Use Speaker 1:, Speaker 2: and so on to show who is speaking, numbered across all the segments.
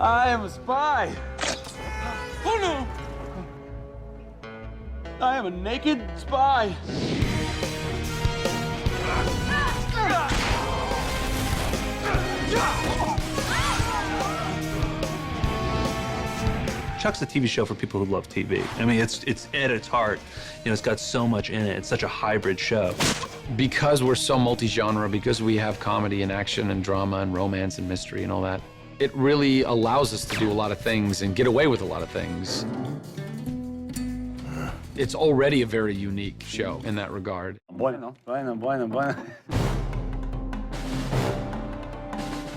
Speaker 1: I am a spy. Oh no! I am a naked spy.
Speaker 2: Chuck's a TV show for people who love TV. I mean, it's at its heart, you know, it's got so much in it. It's such a hybrid show.
Speaker 3: Because we're so multi-genre, because we have comedy and action and drama and romance and mystery and all that, it really allows us to do a lot of things and get away with a lot of things. It's already a very unique show in that regard.
Speaker 1: Bueno.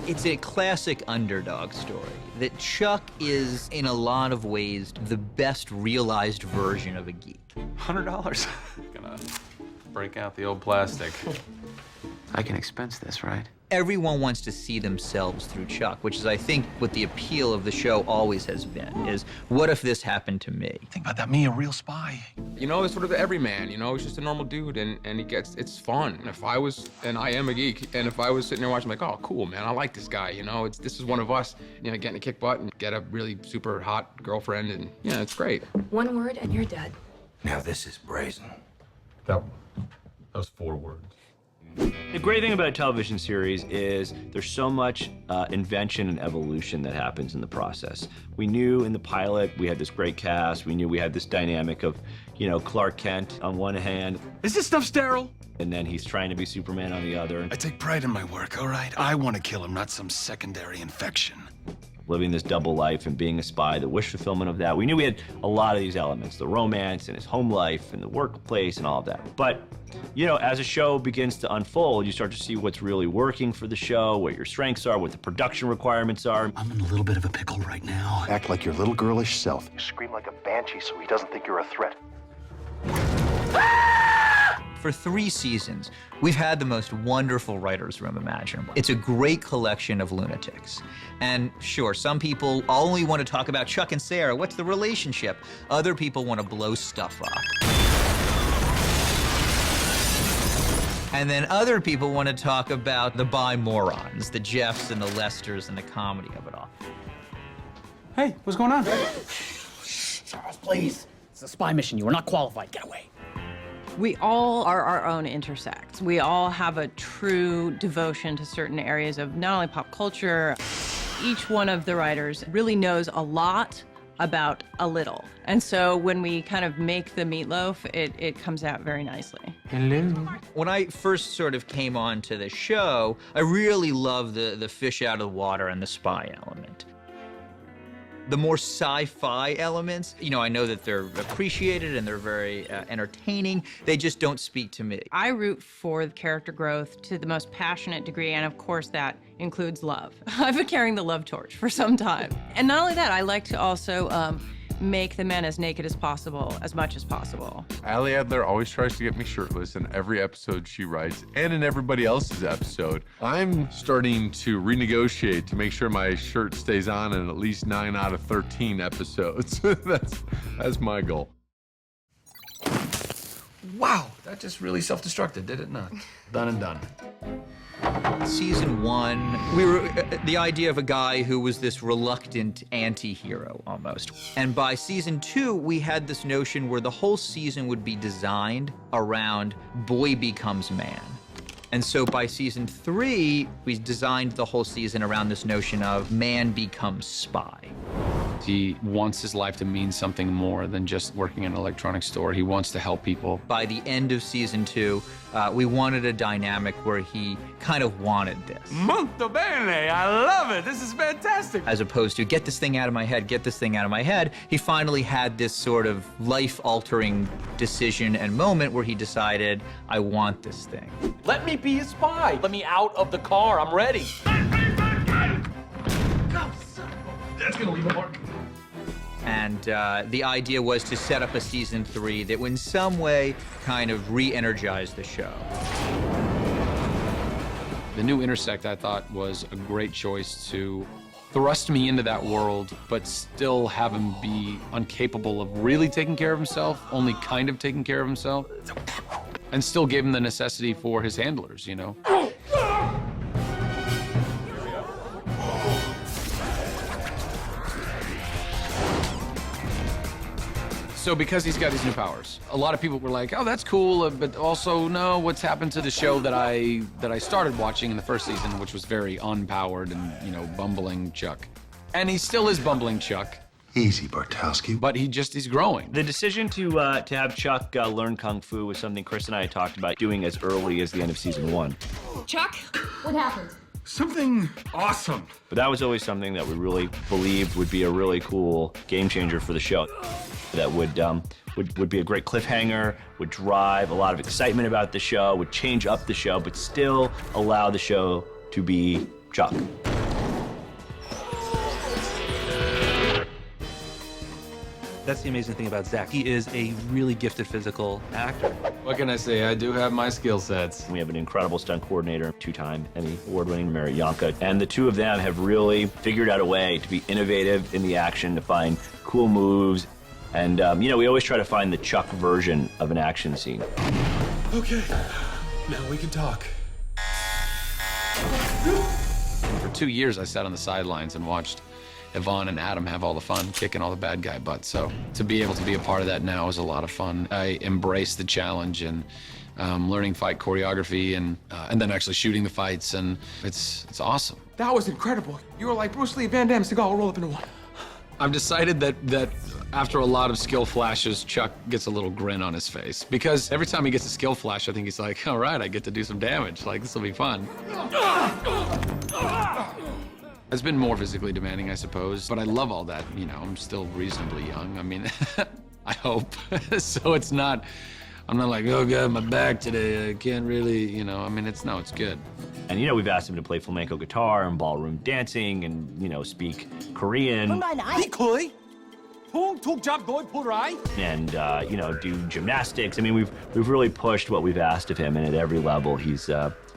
Speaker 4: It's a classic underdog story that Chuck is, in a lot of ways, the best realized version of a geek.
Speaker 5: $100. Gonna break out the old plastic.
Speaker 6: I can expense this, right?
Speaker 4: Everyone wants to see themselves through Chuck, which is, I think, what the appeal of the show always has been, is what if this happened to me?
Speaker 2: Think about that, me, a real spy.
Speaker 3: You know, it's sort of the everyman, you know, he's just a normal dude and it's fun. And if I was, and I am a geek, and if I was sitting there watching, like, oh, cool, man, I like this guy, you know, this is one of us, you know, getting a kick butt and get a really super hot girlfriend, and yeah, it's great.
Speaker 7: One word and you're dead.
Speaker 8: Now this is brazen.
Speaker 5: That was 4 words.
Speaker 9: The great thing about a television series is there's so much invention and evolution that happens in the process. We knew in the pilot we had this great cast. We knew we had this dynamic of, you know, Clark Kent on one hand.
Speaker 8: Is this stuff sterile?
Speaker 9: And then he's trying to be Superman on the other.
Speaker 8: I take pride in my work, all right? I want to kill him, not some secondary infection.
Speaker 9: Living this double life and being a spy, the wish fulfillment of that. We knew we had a lot of these elements, the romance and his home life and the workplace and all of that. But, you know, as a show begins to unfold, you start to see what's really working for the show, what your strengths are, what the production requirements are.
Speaker 8: I'm in a little bit of a pickle right now.
Speaker 10: Act like your little girlish self. Scream like a banshee so he doesn't think you're a threat.
Speaker 4: For 3 seasons, we've had the most wonderful writer's room imaginable. It's a great collection of lunatics. And sure, some people only want to talk about Chuck and Sarah. What's the relationship? Other people want to blow stuff up. And then other people want to talk about the bi-morons, the Jeffs and the Lesters and the comedy of it all.
Speaker 1: Hey, what's going on?
Speaker 11: Charles, please. It's a spy mission. You are not qualified. Get away.
Speaker 7: We all are our own intersects. We all have a true devotion to certain areas of not only pop culture. Each one of the writers really knows a lot about a little. And so when we kind of make the meatloaf, it comes out very nicely.
Speaker 3: Hello.
Speaker 4: When I first sort of came on to the show, I really loved the fish out of the water and the spy element. The more sci-fi elements, you know, I know that they're appreciated and they're very entertaining. They just don't speak to me.
Speaker 7: I root for character growth to the most passionate degree, and of course that includes love. I've been carrying the love torch for some time. And not only that, I like to also make the men as naked as possible, as much as possible.
Speaker 5: Ali Adler always tries to get me shirtless in every episode she writes and in everybody else's episode. I'm starting to renegotiate to make sure my shirt stays on in at least 9 out of 13 episodes. That's my goal.
Speaker 3: Wow, that just really self-destructed, did it not? Done and done.
Speaker 4: Season 1, we were the idea of a guy who was this reluctant anti-hero almost. And by season 2, we had this notion where the whole season would be designed around boy becomes man. And so by season 3, we designed the whole season around this notion of man becomes spy.
Speaker 3: He wants his life to mean something more than just working in an electronics store. He wants to help people.
Speaker 4: By the end of season 2, we wanted a dynamic where he kind of wanted this.
Speaker 1: Molto bene, I love it. This is fantastic.
Speaker 4: As opposed to get this thing out of my head, get this thing out of my head, he finally had this sort of life-altering decision and moment where he decided, I want this thing.
Speaker 1: Let me be a spy. Let me out of the car. I'm ready.
Speaker 8: That's gonna leave a mark.
Speaker 4: And the idea was to set up a season 3 that would in some way kind of re-energize the show.
Speaker 3: The new Intersect, I thought, was a great choice to thrust me into that world, but still have him be incapable of really taking care of himself, only kind of taking care of himself, and still gave him the necessity for his handlers, you know? So because he's got these new powers, a lot of people were like, "Oh, that's cool," but also, no, what's happened to the show that I started watching in the first season, which was very unpowered and bumbling Chuck, and he still is bumbling Chuck.
Speaker 8: Easy, Bartowski.
Speaker 3: But he's growing.
Speaker 9: The decision to have Chuck learn Kung Fu was something Chris and I had talked about doing as early as the end of season 1.
Speaker 12: Chuck, what happened?
Speaker 8: Something awesome.
Speaker 9: But that was always something that we really believed would be a really cool game changer for the show. That would be a great cliffhanger, would drive a lot of excitement about the show, would change up the show, but still allow the show to be Chuck.
Speaker 2: That's the amazing thing about Zach. He is a really gifted physical actor.
Speaker 3: What can I say? I do have my skill sets.
Speaker 9: We have an incredible stunt coordinator, 2-time Emmy award-winning Mary Yonka, and the two of them have really figured out a way to be innovative in the action, to find cool moves, and we always try to find the Chuck version of an action scene.
Speaker 8: Okay, now we can talk.
Speaker 3: For 2 years, I sat on the sidelines and watched Yvonne and Adam have all the fun, kicking all the bad guy butt. So to be able to be a part of that now is a lot of fun. I embrace the challenge and learning fight choreography and then actually shooting the fights, and it's awesome.
Speaker 1: That was incredible. You were like Bruce Lee, Van Damme, Seagal, all rolled up into one.
Speaker 3: I've decided that after a lot of skill flashes, Chuck gets a little grin on his face, because every time he gets a skill flash, I think he's like, all right, I get to do some damage. Like, this will be fun. It's been more physically demanding, I suppose, but I love all that. I'm still reasonably young. I mean, I hope. So it's not, I'm not like, oh God, my back today, I can't really, it's good.
Speaker 9: And we've asked him to play flamenco guitar and ballroom dancing and, speak Korean. And, do gymnastics. I mean, we've really pushed what we've asked of him, and at every level, he's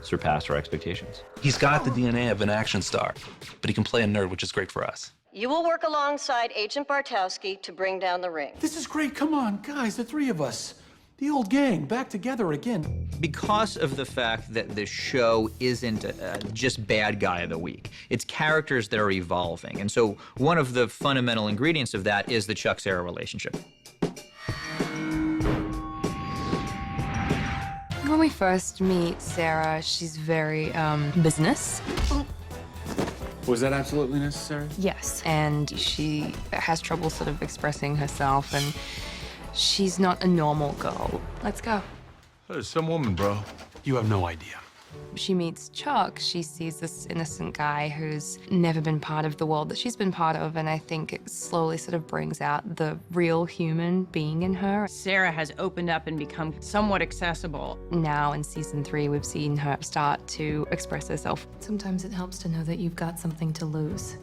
Speaker 9: surpassed our expectations.
Speaker 2: He's got the DNA of an action star, but he can play a nerd, which is great for us.
Speaker 12: You will work alongside Agent Bartowski to bring down the ring.
Speaker 1: This is great. Come on, guys, the three of us. The old gang, back together again.
Speaker 4: Because of the fact that this show isn't just bad guy of the week, it's characters that are evolving. And so one of the fundamental ingredients of that is the Chuck-Sarah relationship.
Speaker 13: When we first meet Sarah, she's very business.
Speaker 1: Was that absolutely necessary?
Speaker 13: Yes, and she has trouble sort of expressing herself, and she's not a normal girl. Let's go.
Speaker 5: There's some woman, bro.
Speaker 8: You have no idea.
Speaker 13: She meets Chuck. She sees this innocent guy who's never been part of the world that she's been part of, and I think it slowly sort of brings out the real human being in her.
Speaker 7: Sarah has opened up and become somewhat accessible.
Speaker 13: Now in season 3, we've seen her start to express herself.
Speaker 14: Sometimes it helps to know that you've got something to lose.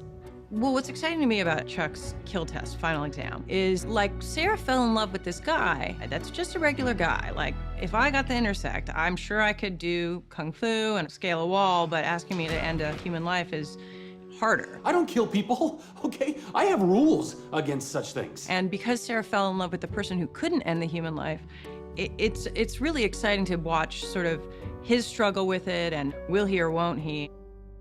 Speaker 7: Well, what's exciting to me about Chuck's kill test, final exam, is like Sarah fell in love with this guy that's just a regular guy. Like, if I got the intersect, I'm sure I could do Kung Fu and scale a wall, but asking me to end a human life is harder.
Speaker 1: I don't kill people, okay? I have rules against such things.
Speaker 7: And because Sarah fell in love with the person who couldn't end the human life, it's really exciting to watch sort of his struggle with it, and will he or won't he?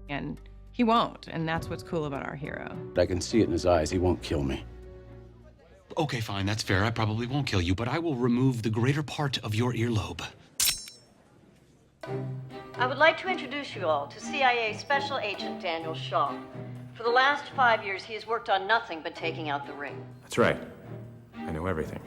Speaker 7: And he won't, and that's what's cool about our hero.
Speaker 11: I can see it in his eyes. He won't kill me.
Speaker 8: Okay, fine, that's fair. I probably won't kill you, but I will remove the greater part of your earlobe.
Speaker 12: I would like to introduce you all to CIA Special Agent Daniel Shaw. For the last 5 years, he has worked on nothing but taking out the ring.
Speaker 15: That's right. I know everything.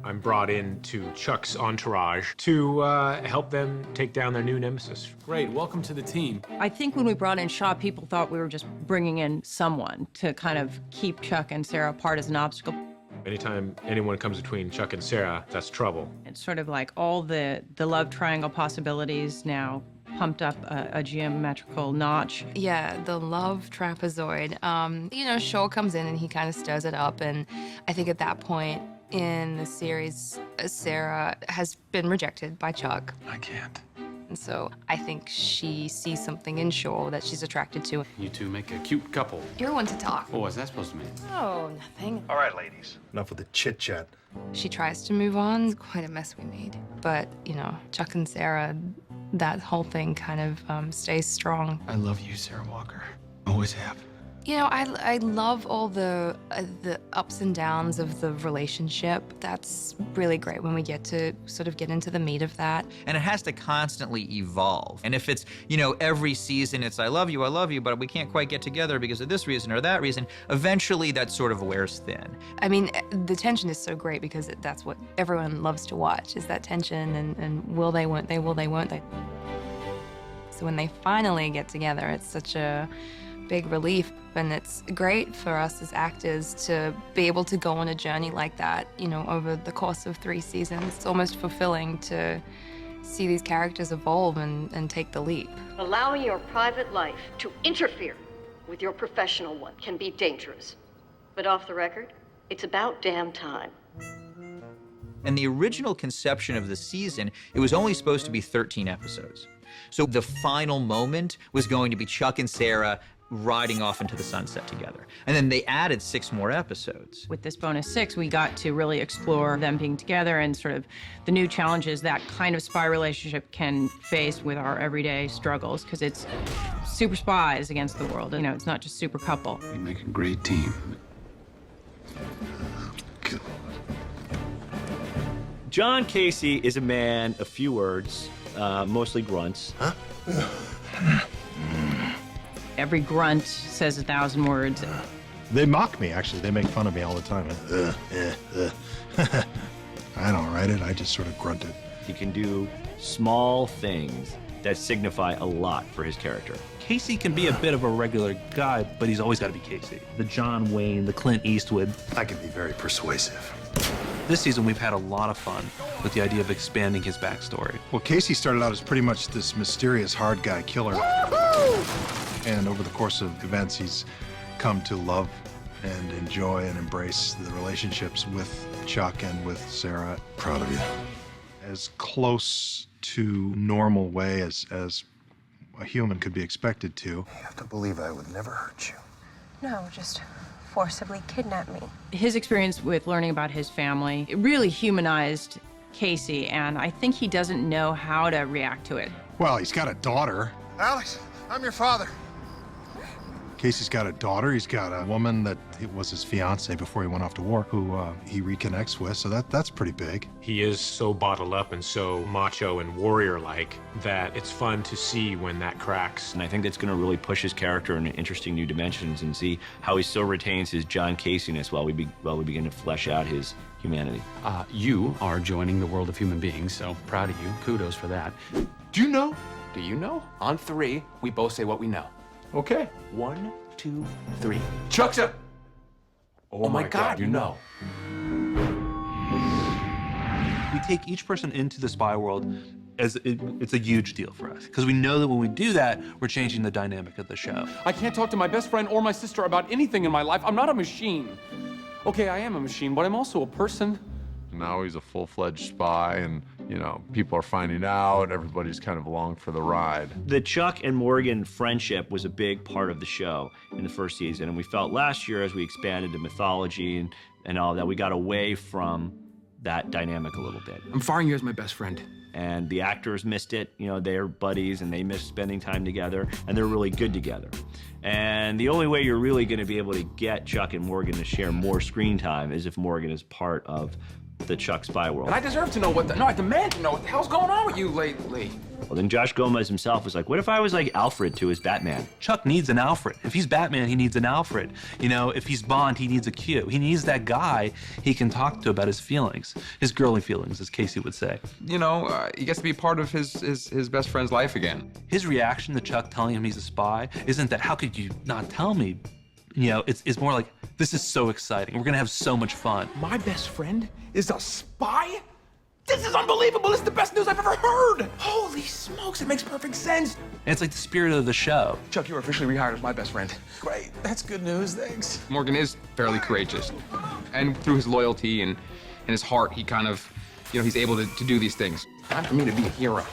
Speaker 15: I'm brought in to Chuck's entourage to help them take down their new nemesis.
Speaker 1: Great, welcome to the team.
Speaker 7: I think when we brought in Shaw, people thought we were just bringing in someone to kind of keep Chuck and Sarah apart as an obstacle.
Speaker 15: Anytime anyone comes between Chuck and Sarah, that's trouble.
Speaker 7: It's sort of like all the love triangle possibilities now pumped up a geometrical notch.
Speaker 13: Yeah, the love trapezoid. Shaw comes in and he kind of stirs it up, and I think at that point in the series, Sarah has been rejected by Chuck.
Speaker 8: I can't.
Speaker 13: And so I think she sees something in Shaw that she's attracted to.
Speaker 15: You two make a cute couple.
Speaker 13: You're one to talk.
Speaker 15: What was that supposed to mean?
Speaker 13: Oh, nothing.
Speaker 10: All right, ladies.
Speaker 8: Enough with the chit-chat.
Speaker 13: She tries to move on. It's quite a mess we made. But, Chuck and Sarah, that whole thing kind of stays strong.
Speaker 8: I love you, Sarah Walker. Always have.
Speaker 13: You know, I love all the ups and downs of the relationship. That's really great when we get to sort of get into the meat of that.
Speaker 4: And it has to constantly evolve. And if it's, every season it's I love you, but we can't quite get together because of this reason or that reason, eventually that sort of wears thin.
Speaker 13: I mean, the tension is so great because that's what everyone loves to watch, is that tension and will they, won't they, will they, won't they. So when they finally get together, it's such a big relief. And it's great for us as actors to be able to go on a journey like that, over the course of 3 seasons. It's almost fulfilling to see these characters evolve and take the leap.
Speaker 12: Allowing your private life to interfere with your professional one can be dangerous. But off the record, it's about damn time.
Speaker 4: In the original conception of the season, it was only supposed to be 13 episodes. So the final moment was going to be Chuck and Sarah riding off into the sunset together. And then they added 6 more episodes.
Speaker 7: With this bonus 6, we got to really explore them being together and sort of the new challenges that kind of spy relationship can face with our everyday struggles, because it's super spies against the world. It's not just super couple.
Speaker 8: We make a great team.
Speaker 9: John Casey is a man of few words, mostly grunts. Huh?
Speaker 7: Every grunt says 1,000 words.
Speaker 10: They mock me, actually. They make fun of me all the time. I don't write it, I just sort of grunt it.
Speaker 9: He can do small things that signify a lot for his character.
Speaker 2: Casey can be a bit of a regular guy, but he's always got to be Casey. The John Wayne, the Clint Eastwood.
Speaker 10: I can be very persuasive.
Speaker 2: This season, we've had a lot of fun with the idea of expanding his backstory.
Speaker 10: Well, Casey started out as pretty much this mysterious hard guy killer. And over the course of events, he's come to love and enjoy and embrace the relationships with Chuck and with Sarah. Proud of you. As close to normal way as a human could be expected to. You have to believe I would never hurt you.
Speaker 16: No, just forcibly kidnap me.
Speaker 7: His experience with learning about his family, it really humanized Casey, and I think he doesn't know how to react to it.
Speaker 10: Well, he's got a daughter.
Speaker 17: Alex, I'm your father.
Speaker 10: Casey's got a daughter. He's got a woman that was his fiance before he went off to war, who he reconnects with, so that's pretty big.
Speaker 15: He is so bottled up and so macho and warrior-like that it's fun to see when that cracks.
Speaker 9: And I think that's going to really push his character in interesting new dimensions and see how he still retains his John Casey-ness while we begin to flesh out his humanity.
Speaker 8: You are joining the world of human beings, so proud of you. Kudos for that.
Speaker 17: Do you know? Do you know? On 3, we both say what we know.
Speaker 10: Okay.
Speaker 17: 1, 2, 3. Chuck's up! Oh my God, you know.
Speaker 2: We take each person into the spy world as it's a huge deal for us, because we know that when we do that, we're changing the dynamic of the show.
Speaker 17: I can't talk to my best friend or my sister about anything in my life. I'm not a machine. Okay, I am a machine, but I'm also a person.
Speaker 5: Now he's a full-fledged spy, and, people are finding out. Everybody's kind of along for the ride.
Speaker 9: The Chuck and Morgan friendship was a big part of the show in the first season, and we felt last year as we expanded the mythology and all that, we got away from that dynamic a little bit.
Speaker 17: I'm firing you as my best friend.
Speaker 9: And the actors missed it. They're buddies and they miss spending time together, and they're really good together. And the only way you're really going to be able to get Chuck and Morgan to share more screen time is if Morgan is part of the Chuck spy world.
Speaker 17: And I deserve to know I demand to know what the hell's going on with you lately.
Speaker 9: Well, then Josh Gomez himself was like, what if I was like Alfred to his Batman?
Speaker 2: Chuck needs an Alfred. If he's Batman, he needs an Alfred. If he's Bond, he needs a Q. He needs that guy he can talk to about his feelings, his girly feelings, as Casey would say.
Speaker 17: He gets to be part of his best friend's life again.
Speaker 2: His reaction to Chuck telling him he's a spy isn't that, how could you not tell me? It's more like, this is so exciting. We're gonna have so much fun.
Speaker 17: My best friend is a spy? This is unbelievable. This is the best news I've ever heard. Holy smokes, it makes perfect sense.
Speaker 2: And it's like the spirit of the show.
Speaker 17: Chuck, you're officially rehired as my best friend.
Speaker 1: Great, that's good news, thanks.
Speaker 17: Morgan is fairly courageous. And through his loyalty and his heart, he kind of, he's able to do these things. Time for me to be a hero.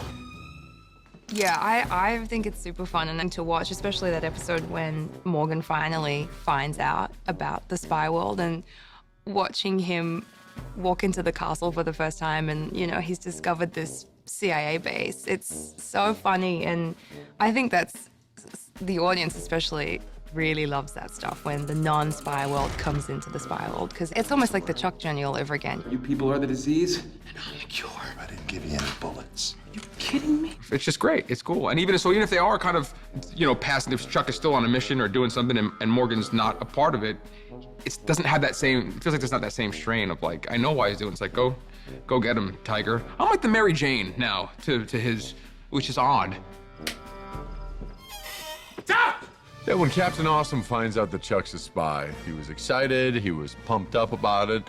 Speaker 13: Yeah, I think it's super fun and to watch, especially that episode when Morgan finally finds out about the spy world and watching him walk into the castle for the first time and, he's discovered this CIA base. It's so funny, and I think that's the audience especially really loves that stuff when the non-spy world comes into the spy world, because it's almost like the Chuck journey all over again.
Speaker 18: You people are the disease.
Speaker 8: And I'm the cure.
Speaker 18: I didn't give you any bullets.
Speaker 17: Kidding me? It's just great. It's cool. And even if they are kind of, passing, if Chuck is still on a mission or doing something and Morgan's not a part of it, it doesn't have that same, it feels like there's not that same strain of like, I know why he's doing it. It's like, go get him, Tiger. I'm like the Mary Jane now to his, which is odd.
Speaker 5: Yeah, when Captain Awesome finds out that Chuck's a spy, he was excited, he was pumped up about it,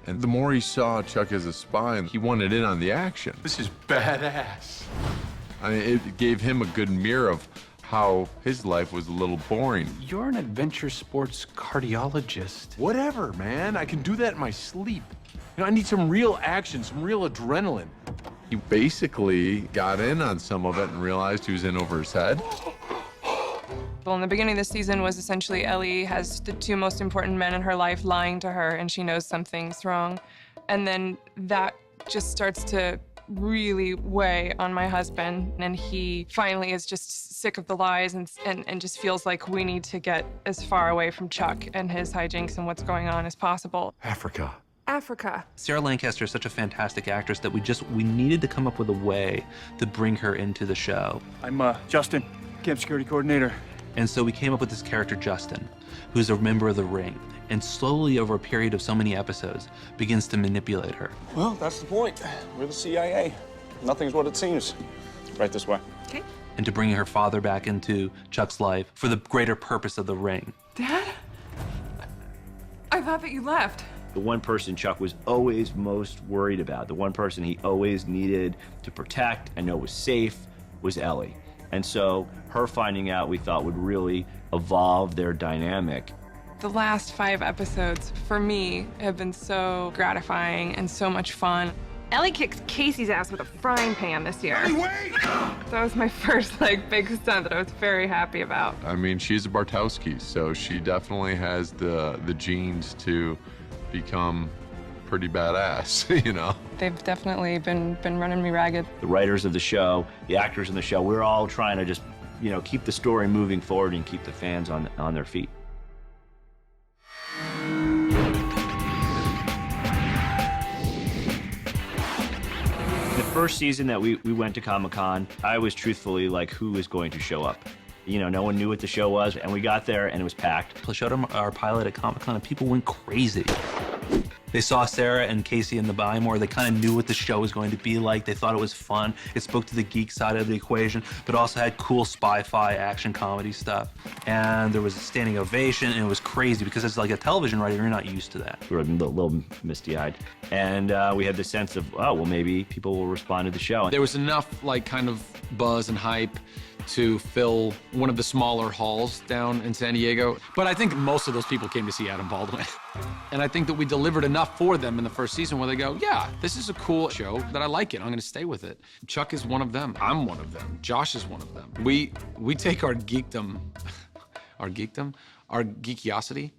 Speaker 5: and the more he saw Chuck as a spy, he wanted in on the action.
Speaker 1: This is badass.
Speaker 5: I mean, it gave him a good mirror of how his life was a little boring.
Speaker 1: You're an adventure sports cardiologist. Whatever, man. I can do that in my sleep. I need some real action, some real adrenaline.
Speaker 5: He basically got in on some of it and realized he was in over his head.
Speaker 19: Well, in the beginning of the season was essentially Ellie has the two most important men in her life lying to her, and she knows something's wrong. And then that just starts to really weigh on my husband, and he finally is just sick of the lies and just feels like we need to get as far away from Chuck and his hijinks and what's going on as possible.
Speaker 1: Africa.
Speaker 19: Africa.
Speaker 2: Sarah Lancaster is such a fantastic actress that we needed to come up with a way to bring her into the show.
Speaker 20: I'm Justin, camp security coordinator.
Speaker 2: And so we came up with this character, Justin, who's a member of the Ring, and slowly over a period of so many episodes begins to manipulate her.
Speaker 20: Well, that's the point. We're the CIA. Nothing's what it seems. Right this way.
Speaker 19: Okay.
Speaker 2: Into bringing her father back into Chuck's life for the greater purpose of the Ring.
Speaker 19: Dad? I thought that you left.
Speaker 9: The one person Chuck was always most worried about, the one person he always needed to protect and know was safe, was Ellie. And so her finding out, we thought, would really evolve their dynamic.
Speaker 19: The last 5 episodes, for me, have been so gratifying and so much fun. Ellie kicked Casey's ass with a frying pan this year. Hey, wait! That was my first, big stunt that I was very happy about.
Speaker 5: I mean, she's a Bartowski, so she definitely has the genes to become pretty badass,
Speaker 19: They've definitely been running me ragged.
Speaker 9: The writers of the show, the actors in the show, we're all trying to just, keep the story moving forward and keep the fans on their feet. The first season that we went to Comic-Con, I was truthfully like, who is going to show up? No one knew what the show was, and we got there and it was packed.
Speaker 2: We showed them our pilot at Comic-Con and people went crazy. They saw Sarah and Casey in the Buy More. They kind of knew what the show was going to be like. They thought it was fun. It spoke to the geek side of the equation, but also had cool spy-fi action comedy stuff. And there was a standing ovation, and it was crazy because as like a television writer, you're not used to that.
Speaker 9: We were a little misty-eyed. And we had the sense of, oh, well, maybe people will respond to the show.
Speaker 3: There was enough kind of buzz and hype to fill one of the smaller halls down in San Diego. But I think most of those people came to see Adam Baldwin. And I think that we delivered enough for them in the first season where they go, yeah, this is a cool show that I like it. I'm gonna stay with it. Chuck is one of them. I'm one of them. Josh is one of them. We take our geekdom, our geekiosity,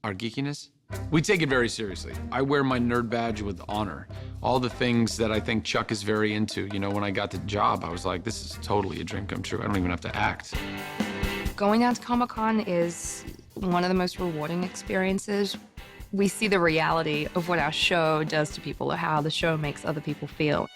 Speaker 3: our geekiness, we take it very seriously. I wear my nerd badge with honor. All the things that I think Chuck is very into. When I got the job, I was like, this is totally a dream come true. I don't even have to act.
Speaker 13: Going down to Comic-Con is one of the most rewarding experiences. We see the reality of what our show does to people, or how the show makes other people feel.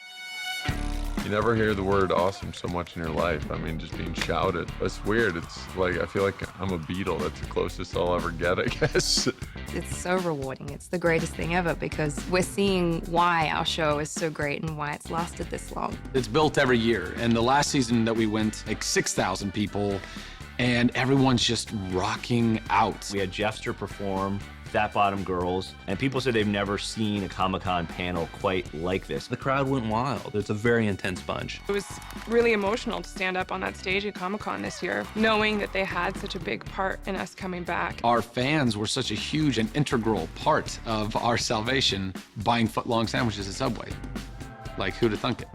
Speaker 5: You never hear the word awesome so much in your life. I mean, just being shouted. It's weird. It's like, I feel like I'm a Beatle. That's the closest I'll ever get, I guess.
Speaker 13: It's so rewarding. It's the greatest thing ever because we're seeing why our show is so great and why it's lasted this long.
Speaker 3: It's built every year. And the last season that we went, 6,000 people, and everyone's just rocking out.
Speaker 9: We had Jeffster perform, Fat Bottom Girls, and people said they've never seen a Comic-Con panel quite like this.
Speaker 2: The crowd went wild. It's a very intense bunch.
Speaker 19: It was really emotional to stand up on that stage at Comic-Con this year, knowing that they had such a big part in us coming back.
Speaker 3: Our fans were such a huge and integral part of our salvation, buying foot-long sandwiches at Subway. Like, who'd have thunk it?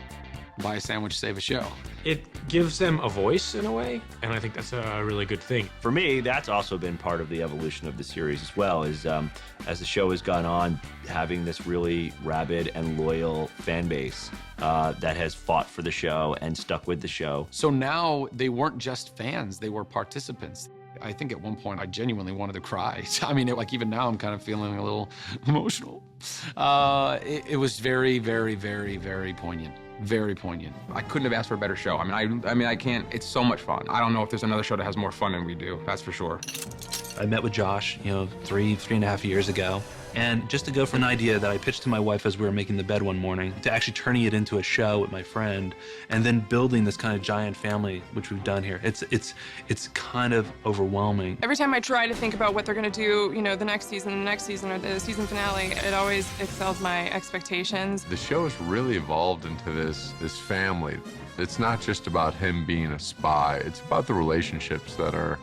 Speaker 3: Buy a sandwich, save a show.
Speaker 15: It gives them a voice in a way, and I think that's a really good thing.
Speaker 9: For me, that's also been part of the evolution of the series as well, is as the show has gone on, having this really rabid and loyal fan base that has fought for the show and stuck with the show.
Speaker 3: So now they weren't just fans, they were participants. I think at one point I genuinely wanted to cry. I mean, like even now I'm kind of feeling a little emotional. It was very, very, very, very poignant. Very poignant.
Speaker 17: I couldn't have asked for a better show. I mean, I can't. It's so much fun. I don't know if there's another show that has more fun than we do. That's for sure.
Speaker 2: I met with Josh, you know, three and a half years ago. And just to go from an idea that I pitched to my wife as we were making the bed one morning, to actually turning it into a show with my friend, and then building this kind of giant family, which we've done here. It's kind of overwhelming.
Speaker 19: Every time I try to think about what they're going to do, you know, the next season, or the season finale, it always excels my expectations.
Speaker 5: The show has really evolved into this family. It's not just about him being a spy. It's about the relationships that are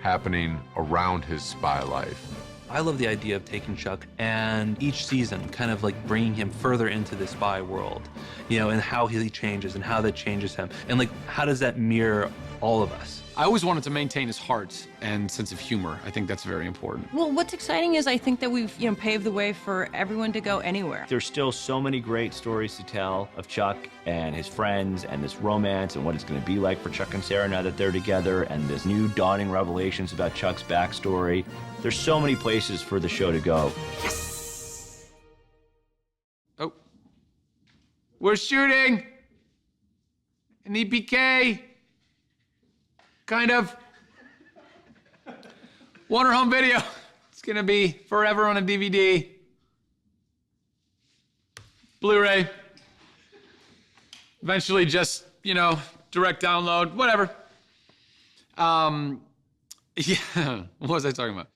Speaker 5: happening around his spy life.
Speaker 2: I love the idea of taking Chuck and each season kind of like bringing him further into the spy world, you know, and how he changes and how that changes him. And like, how does that mirror all of us?
Speaker 3: I always wanted to maintain his heart and sense of humor. I think that's very important.
Speaker 7: Well, what's exciting is I think that we've, you know, paved the way for everyone to go anywhere.
Speaker 9: There's still so many great stories to tell of Chuck and his friends and this romance and what it's going to be like for Chuck and Sarah now that they're together, and there's new dawning revelations about Chuck's backstory. There's so many places for the show to go.
Speaker 3: Oh. We're shooting an EPK. Kind of. Warner Home Video. It's gonna be forever on a DVD. Blu-ray. Eventually just, you know, direct download, whatever. Yeah, what was I talking about?